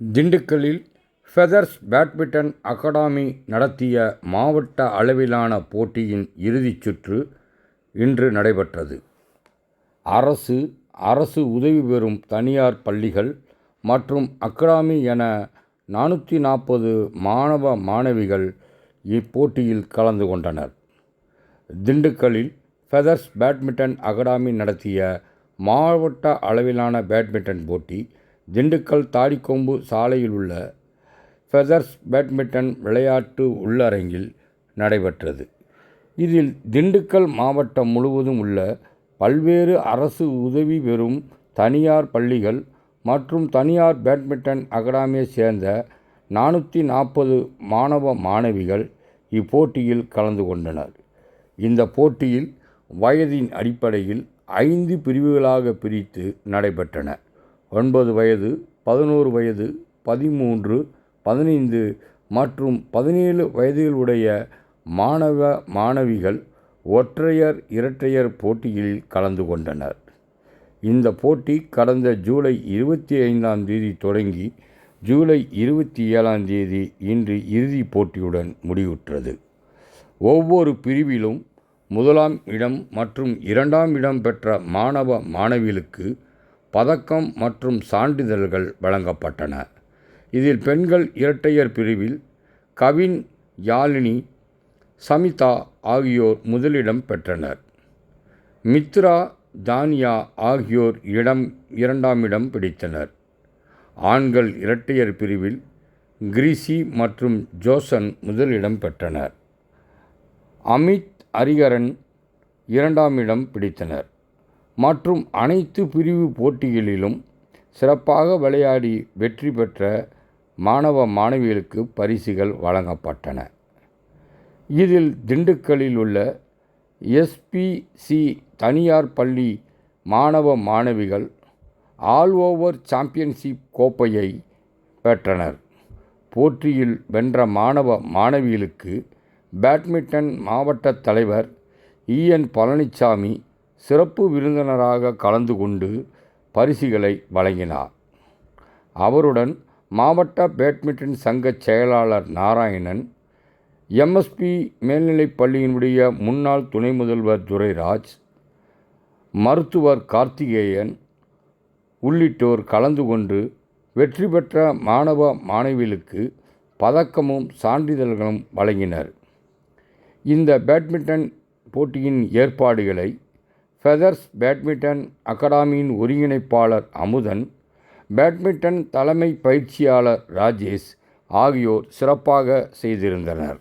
திண்டுக்கல்லில் feathers badminton academy நடத்திய மாவட்ட அளவிலான போட்டியின் இறுதிச் சுற்று இன்று நடைபெற்றது. அரசு உதவி பெறும் தனியார் பள்ளிகள் மற்றும் அகாடமி என 440 மாணவ மாணவிகள் இப்போட்டியில் கலந்து கொண்டனர். திண்டுக்கல்லில் ஃபெதர்ஸ் பேட்மிண்டன் அகாடமி நடத்திய மாவட்ட அளவிலான பேட்மிண்டன் போட்டி திண்டுக்கல் தாடிக்கொம்பு சாலையில் உள்ள ஃபெதர்ஸ் பேட்மிண்டன் விளையாட்டு உள்ளரங்கில் நடைபெற்றது. இதில் திண்டுக்கல் மாவட்டம் முழுவதும் உள்ள பல்வேறு அரசு உதவி பெறும் தனியார் பள்ளிகள் மற்றும் தனியார் பேட்மிண்டன் அகாடமியைச் சேர்ந்த 440 மாணவ மாணவிகள் இப்போட்டியில் கலந்து கொண்டனர். இந்த போட்டியில் வயதின் அடிப்படையில் 5 பிரிவுகளாக பிரித்து நடைபெற்றன. 9 வயது, 11 வயது, 13, 15 மற்றும் 17 வயதுகளுடைய மாணவ மாணவிகள் ஒற்றையர் இரட்டையர் போட்டியில் கலந்து கொண்டனர். இந்த போட்டி கடந்த ஜூலை 25ஆம் தேதி தொடங்கி ஜூலை 27ஆம் தேதி இன்று இறுதிப் போட்டியுடன் முடிவுற்றது. ஒவ்வொரு பிரிவிலும் 1ஆம் இடம் மற்றும் 2ஆம் இடம் பெற்ற மாணவ மாணவிகளுக்கு பதக்கம் மற்றும் சான்றிதழ்கள் வழங்கப்பட்டன. இதில் பெண்கள் இரட்டையர் பிரிவில் கவின், யாழினி, சமிதா ஆகியோர் முதலிடம் பெற்றனர். மித்ரா, தானியா ஆகியோர் 2ஆம் இடம் பிடித்தனர். ஆண்கள் இரட்டையர் பிரிவில் கிரிஷி மற்றும் ஜோசன் முதலிடம் பெற்றனர். அமித், ஹரிகரன் 2ஆம் இடம் பிடித்தனர். மற்றும் அனைத்து பிரிவு போட்டிகளிலும் சிறப்பாக விளையாடி வெற்றி பெற்ற மாணவ மாணவிகளுக்கு பரிசுகள் வழங்கப்பட்டன. இதில் திண்டுக்கல்லில் உள்ள SPC தனியார் பள்ளி மாணவ மாணவிகள் ஆல் ஓவர் சாம்பியன்ஷிப் கோப்பையை பெற்றனர். போட்டியில் வென்ற மாணவ மாணவிகளுக்கு பேட்மிண்டன் மாவட்ட தலைவர் EN பழனிசாமி சிறப்பு விருந்தினராக கலந்து கொண்டு பரிசுகளை வழங்கினார். அவருடன் மாவட்ட பேட்மிண்டன் சங்க செயலாளர் நாராயணன், MSP மேல்நிலைப் பள்ளியினுடைய முன்னாள் துணை முதல்வர் துரைராஜ், மருத்துவர் கார்த்திகேயன் உள்ளிட்டோர் கலந்து கொண்டு வெற்றி பெற்ற மாணவ மாணவிகளுக்கு பதக்கமும் சான்றிதழ்களும் வழங்கினர். இந்த பேட்மிண்டன் போட்டியின் ஏற்பாடுகளை ஃபெதர்ஸ் பேட்மிண்டன் அகாடமியின் ஒருங்கிணைப்பாளர் அமுதன், பேட்மிண்டன் தலைமை பயிற்சியாளர் ராஜேஷ் ஆகியோர் சிறப்பாக செய்திருந்தனர்.